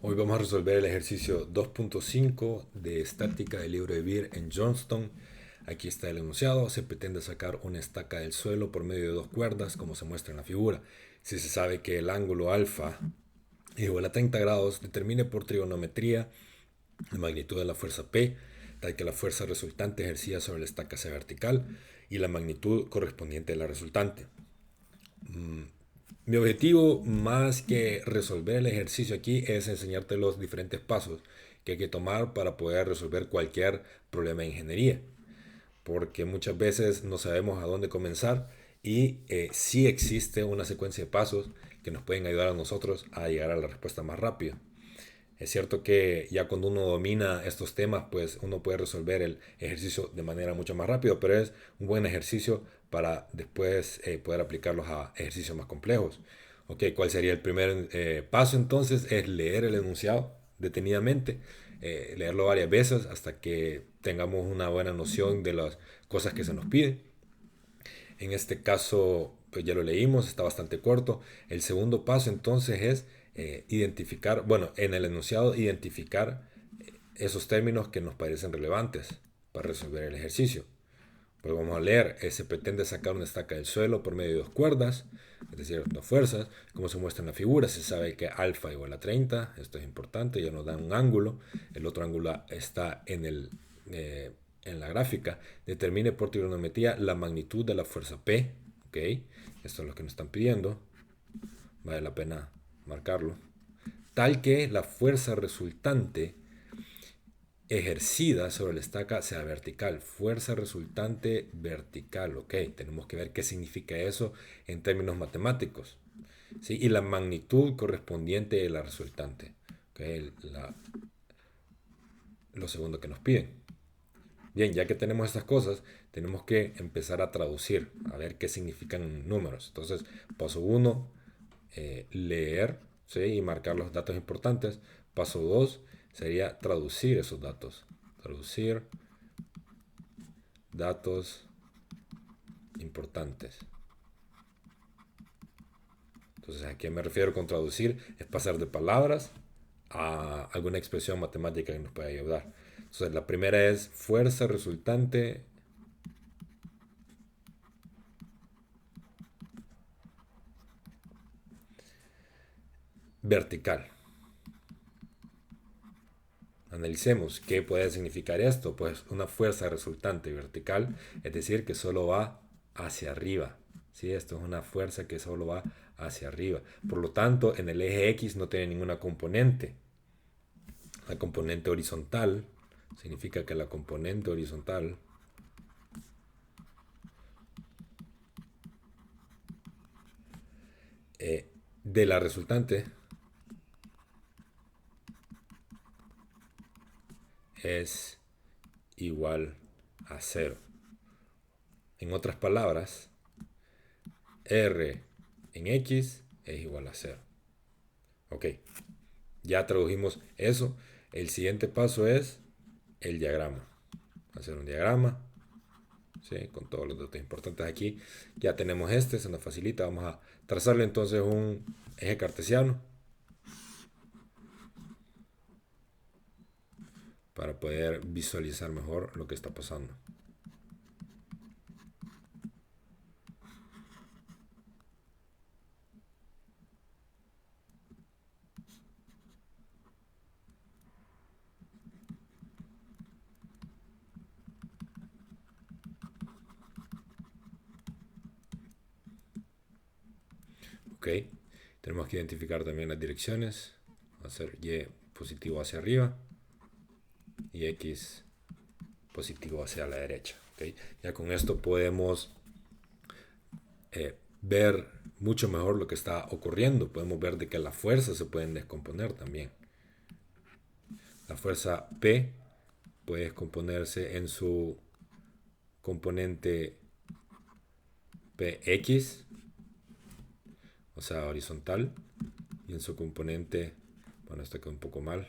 Hoy vamos a resolver el ejercicio 2.5 de estática del libro de Beer en Johnston. Aquí está el enunciado. Se pretende sacar una estaca del suelo por medio de dos cuerdas, como se muestra en la figura. Si se sabe que el ángulo alfa igual a 30 grados, determine por trigonometría la magnitud de la fuerza P, tal que la fuerza resultante ejercida sobre la estaca sea vertical y la magnitud correspondiente de la resultante. Mi objetivo, más que resolver el ejercicio aquí, es enseñarte los diferentes pasos que hay que tomar para poder resolver cualquier problema de ingeniería. Porque muchas veces no sabemos a dónde comenzar y sí existe una secuencia de pasos que nos pueden ayudar a nosotros a llegar a la respuesta más rápido. Es cierto que ya cuando uno domina estos temas, pues uno puede resolver el ejercicio de manera mucho más rápido, pero es un buen ejercicio para después poder aplicarlos a ejercicios más complejos. Ok, ¿cuál sería el primer paso entonces? Es leer el enunciado detenidamente, leerlo varias veces hasta que tengamos una buena noción de las cosas que se nos piden. En este caso, pues ya lo leímos, está bastante corto. El segundo paso entonces es identificar, bueno, en el enunciado identificar esos términos que nos parecen relevantes para resolver el ejercicio. Pues vamos a leer, se pretende sacar una estaca del suelo por medio de dos cuerdas, es decir, dos fuerzas, como se muestra en la figura. Se sabe que alfa igual a 30, esto es importante, ya nos dan un ángulo, el otro ángulo está en la gráfica. Determine por trigonometría la magnitud de la fuerza P, ¿ok? Esto es lo que nos están pidiendo, vale la pena marcarlo, tal que la fuerza resultante ejercida sobre la estaca sea vertical. Fuerza resultante vertical. Ok, tenemos que ver qué significa eso en términos matemáticos. ¿Sí? Y la magnitud correspondiente de la resultante. Okay, lo segundo que nos piden. Bien, ya que tenemos estas cosas, tenemos que empezar a traducir, a ver qué significan números. Entonces, paso uno, leer, ¿sí? Y marcar los datos importantes. Paso 2 sería traducir esos datos. Traducir datos importantes. Entonces, ¿a qué me refiero con traducir? Es pasar de palabras a alguna expresión matemática que nos pueda ayudar. Entonces, la primera es fuerza resultante vertical. Analicemos qué puede significar esto. Pues una fuerza resultante vertical, es decir, que solo va hacia arriba. ¿Sí? Esto es una fuerza que solo va hacia arriba. Por lo tanto, en el eje X no tiene ninguna componente. La componente horizontal significa que la componente horizontal de la resultante es igual a cero. En otras palabras, R en X es igual a cero. Ok, ya tradujimos eso. El siguiente paso es el diagrama. Hacer un diagrama, ¿sí? Con todos los datos importantes aquí. Ya tenemos este, se nos facilita. Vamos a trazarle entonces un eje cartesiano para poder visualizar mejor lo que está pasando. Ok, tenemos que identificar también las direcciones. Va a ser Y positivo hacia arriba y X positivo hacia la derecha. ¿Okay? Ya con esto podemos ver mucho mejor lo que está ocurriendo. Podemos ver de que las fuerzas se pueden descomponer también. La fuerza P puede descomponerse en su componente Px, o sea, horizontal, y en su componente, bueno, esto queda un poco mal,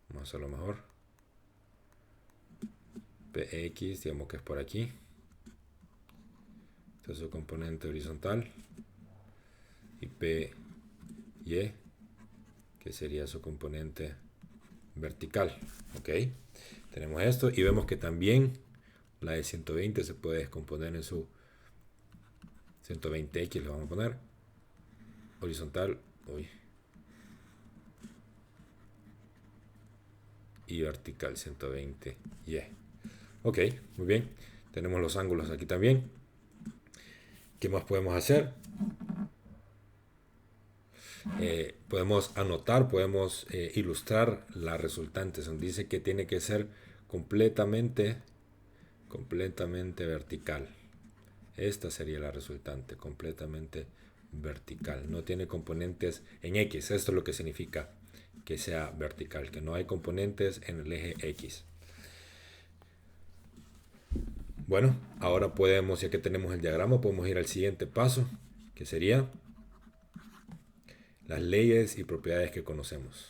vamos a hacerlo mejor. Px, digamos que es por aquí. Este es su componente horizontal. Y Py, que que sería su componente vertical. Ok, tenemos esto y vemos que también la de 120 se puede descomponer en su 120x, le vamos a poner horizontal, y vertical 120 y. Ok, muy bien, tenemos los ángulos aquí también. ¿Qué más podemos hacer? Podemos anotar, podemos ilustrar la resultante. Se nos dice que tiene que ser completamente vertical. Esta sería la resultante, completamente vertical. No tiene componentes en X. Esto es lo que significa que sea vertical, que no hay componentes en el eje X. Bueno, ahora podemos, ya que tenemos el diagrama, podemos ir al siguiente paso, que sería las leyes y propiedades que conocemos.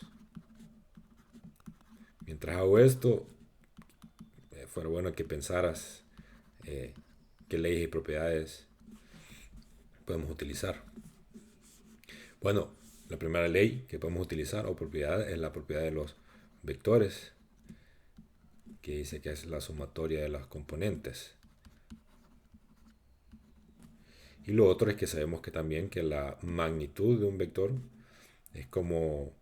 Mientras hago esto, fuera bueno que pensaras qué leyes y propiedades podemos utilizar. Bueno, la primera ley que podemos utilizar o propiedad es la propiedad de los vectores, que dice que es la sumatoria de las componentes. Y lo otro es que sabemos que también que la magnitud de un vector es como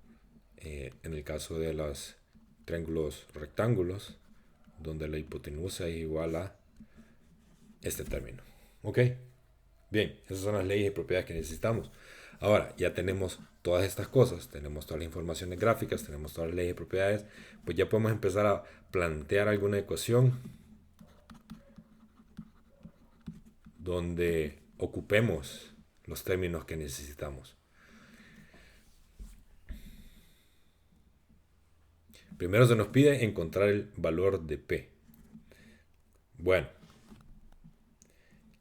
en el caso de los triángulos rectángulos, donde la hipotenusa es igual a este término. ¿Ok? Bien, esas son las leyes y propiedades que necesitamos. Ahora, ya tenemos todas estas cosas, tenemos todas las informaciones gráficas, tenemos todas las leyes y propiedades, pues ya podemos empezar a plantear alguna ecuación donde ocupemos los términos que necesitamos. Primero se nos pide encontrar el valor de P. Bueno,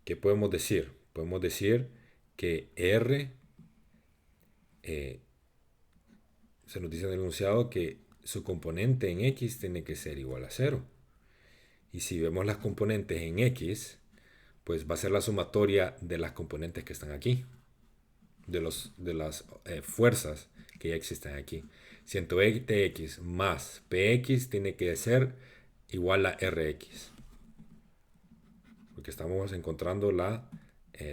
¿qué podemos decir? Podemos decir que R, se nos dice en el enunciado que su componente en X tiene que ser igual a 0. Y si vemos las componentes en X, pues va a ser la sumatoria de las componentes que están aquí, de las fuerzas que ya existen aquí. 120x más px tiene que ser igual a rx, porque estamos encontrando la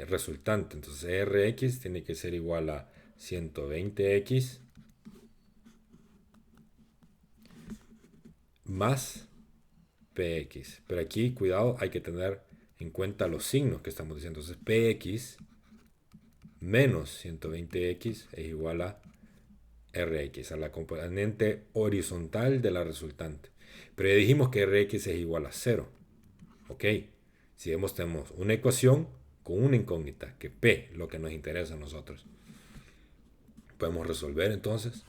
resultante. Entonces rx tiene que ser igual a 120x más px. Pero aquí, cuidado, hay que tener en cuenta los signos que estamos diciendo. Entonces px menos 120x es igual a rx, a la componente horizontal de la resultante. Pero ya dijimos que rx es igual a 0. Ok, si vemos, tenemos una ecuación con una incógnita, que p, lo que nos interesa a nosotros. Podemos resolver entonces.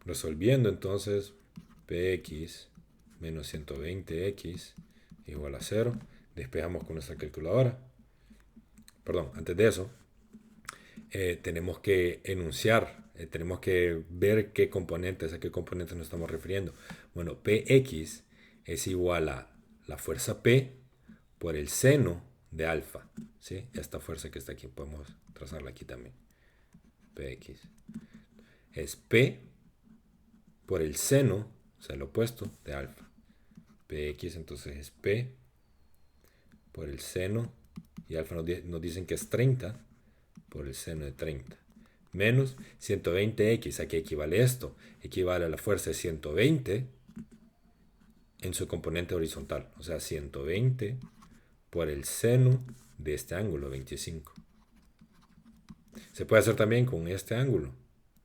Resolviendo entonces, px menos 120x igual a 0. Despejamos con nuestra calculadora. Perdón, antes de eso, tenemos que enunciar, tenemos que ver qué componentes, a qué componentes nos estamos refiriendo. Bueno, px es igual a la fuerza P por el seno de alfa. ¿Sí? Esta fuerza que está aquí, podemos trazarla aquí también. Px es P por el seno, o sea, el opuesto de alfa. Px entonces es P por el seno, y alfa nos dicen que es 30 por el seno de 30. Menos 120x, ¿a qué equivale esto? Equivale a la fuerza de 120 en su componente horizontal. O sea, 120 por el seno de este ángulo, 25. Se puede hacer también con este ángulo,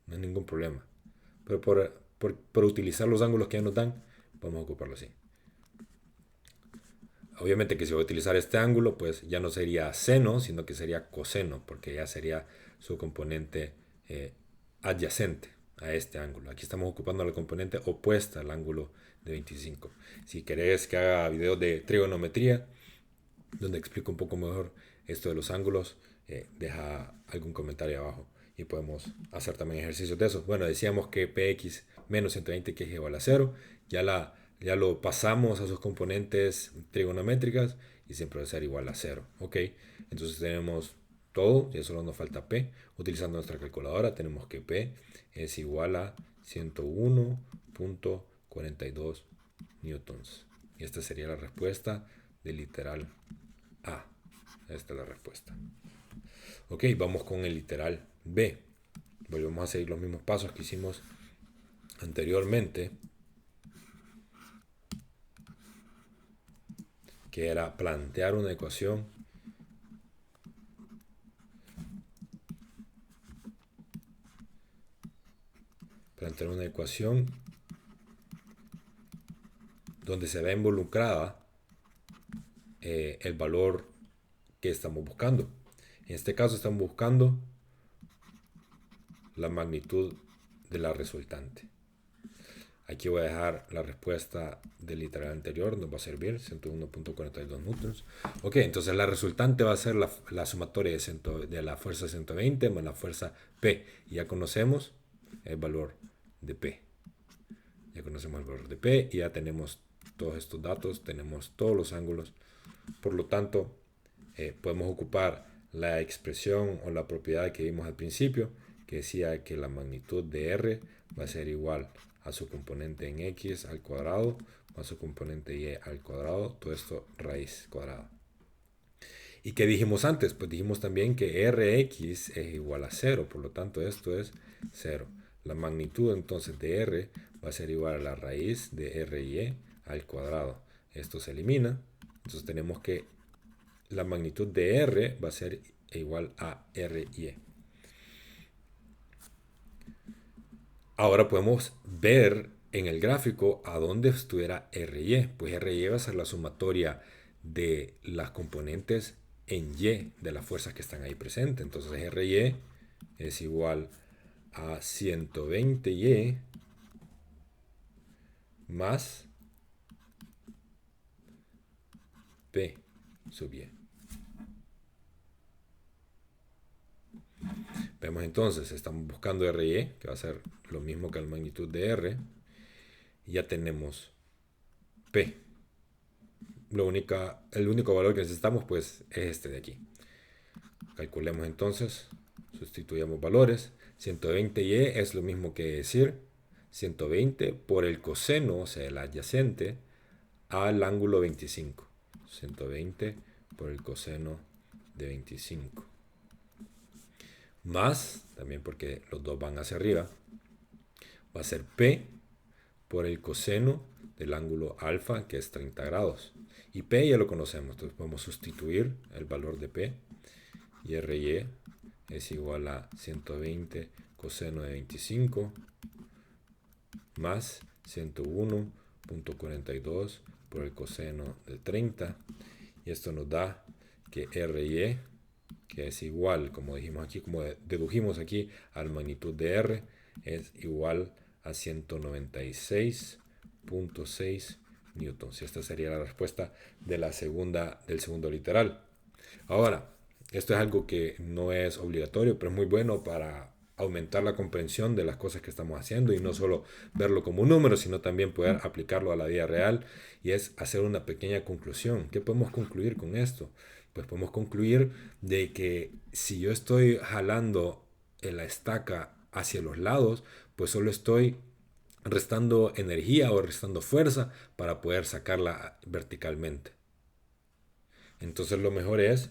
no hay ningún problema. Pero por utilizar los ángulos que ya nos dan, vamos a ocuparlo así. Obviamente que si voy a utilizar este ángulo, pues ya no sería seno, sino que sería coseno, porque ya sería su componente adyacente a este ángulo. Aquí estamos ocupando la componente opuesta al ángulo de 25. Si querés que haga videos de trigonometría, donde explico un poco mejor esto de los ángulos, deja algún comentario abajo y podemos hacer también ejercicios de eso. Bueno, decíamos que px menos 120 que es igual a 0. Ya la ya lo pasamos a sus componentes trigonométricas y siempre va a ser igual a cero. Ok, entonces tenemos todo, ya solo nos falta P. Utilizando nuestra calculadora tenemos que P es igual a 101.42 newtons. Y esta sería la respuesta del literal A. Esta es la respuesta. Ok, vamos con el literal B. Volvemos a seguir los mismos pasos que hicimos anteriormente, que era plantear una ecuación donde se ve involucrada el valor que estamos buscando. En este caso estamos buscando la magnitud de la resultante. Aquí voy a dejar la respuesta del literal anterior, nos va a servir 101.42 newtons. Ok, entonces la resultante va a ser la sumatoria de la fuerza 120 más la fuerza P. Y ya conocemos el valor de P. Ya conocemos el valor de P y ya tenemos todos estos datos, tenemos todos los ángulos. Por lo tanto, podemos ocupar la expresión o la propiedad que vimos al principio, que decía que la magnitud de R va a ser igual a su componente en X al cuadrado más su componente Y al cuadrado, todo esto raíz cuadrada. ¿Y qué dijimos antes? Pues dijimos también que Rx es igual a 0, por lo tanto esto es 0. La magnitud entonces de R va a ser igual a la raíz de Ry al cuadrado. Esto se elimina, entonces tenemos que la magnitud de R va a ser igual a Ry. Ahora podemos ver en el gráfico a dónde estuviera Ry. Pues Ry va a ser la sumatoria de las componentes en Y de las fuerzas que están ahí presentes. Entonces Ry es igual a 120Y más P sub Y. Vemos entonces, estamos buscando Ry, que va a ser lo mismo que la magnitud de R. Ya tenemos P. El único valor que necesitamos pues es este de aquí. Calculemos entonces, sustituyamos valores. 120y es lo mismo que decir 120 por el coseno, o sea, el adyacente, al ángulo 25. 120 por el coseno de 25. Más, también porque los dos van hacia arriba, va a ser P por el coseno del ángulo alfa, que es 30 grados. Y P ya lo conocemos, entonces podemos sustituir el valor de P. Y Ry es igual a 120 coseno de 25 más 101.42 por el coseno de 30. Y esto nos da que Ry, que es igual, como dijimos aquí, como dedujimos aquí, a la magnitud de R, es igual a 196.6 newtons. Y esta sería la respuesta del segundo literal. Ahora, esto es algo que no es obligatorio, pero es muy bueno para aumentar la comprensión de las cosas que estamos haciendo y no solo verlo como un número, sino también poder aplicarlo a la vida real, y es hacer una pequeña conclusión. ¿Qué podemos concluir con esto? Pues podemos concluir de que si yo estoy jalando en la estaca hacia los lados, pues solo estoy restando energía o restando fuerza para poder sacarla verticalmente. Entonces lo mejor es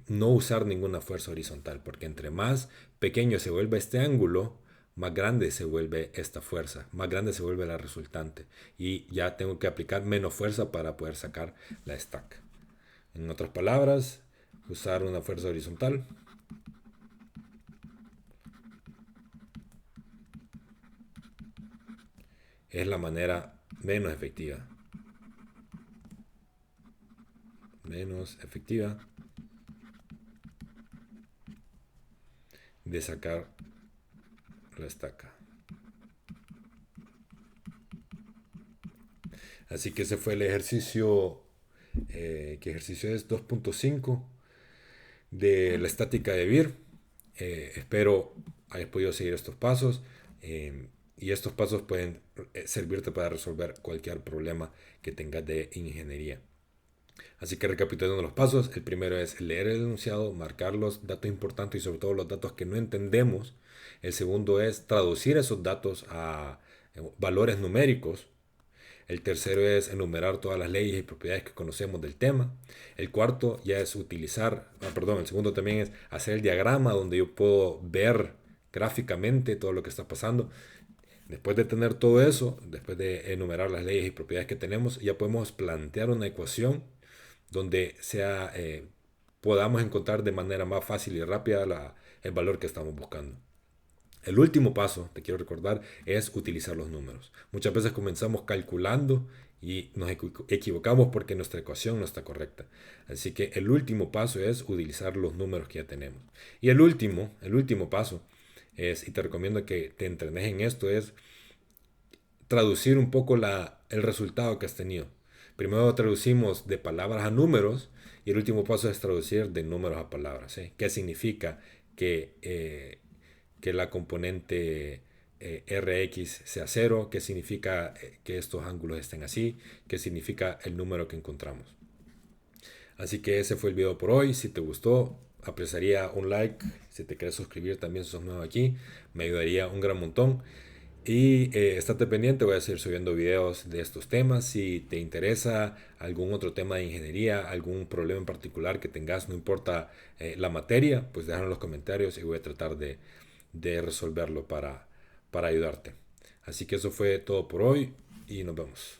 no usar ninguna fuerza horizontal, porque entre más pequeño se vuelve este ángulo, más grande se vuelve esta fuerza, más grande se vuelve la resultante, y ya tengo que aplicar menos fuerza para poder sacar la estaca. En otras palabras, usar una fuerza horizontal es la manera menos efectiva de sacar la estaca. Así que ese fue el ejercicio, que ejercicio es 2.5 de la estática de Beer. Espero hayas podido seguir estos pasos. Y estos pasos pueden servirte para resolver cualquier problema que tengas de ingeniería. Así que recapitulando los pasos, el primero es leer el enunciado, marcar los datos importantes y sobre todo los datos que no entendemos. El segundo es traducir esos datos a valores numéricos. El tercero es enumerar todas las leyes y propiedades que conocemos del tema. El cuarto ya es el segundo también es hacer el diagrama donde yo puedo ver gráficamente todo lo que está pasando. Después de tener todo eso, después de enumerar las leyes y propiedades que tenemos, ya podemos plantear una ecuación donde podamos encontrar de manera más fácil y rápida el valor que estamos buscando. El último paso, te quiero recordar, es utilizar los números. Muchas veces comenzamos calculando y nos equivocamos porque nuestra ecuación no está correcta. Así que el último paso es utilizar los números que ya tenemos. Y el último paso es, y te recomiendo que te entrenes en esto, es traducir un poco el resultado que has tenido. Primero traducimos de palabras a números y el último paso es traducir de números a palabras. ¿Sí? ¿Qué significa que la componente Rx sea cero? ¿Qué significa que estos ángulos estén así? ¿Qué significa el número que encontramos? Así que ese fue el video por hoy. Si te gustó, apreciaría un like. Si te quieres suscribir también si sos nuevo aquí, me ayudaría un gran montón. Y estate pendiente, voy a seguir subiendo videos de estos temas. Si te interesa algún otro tema de ingeniería, algún problema en particular que tengas, no importa la materia, pues déjalo en los comentarios y voy a tratar de resolverlo para ayudarte. Así que eso fue todo por hoy y nos vemos.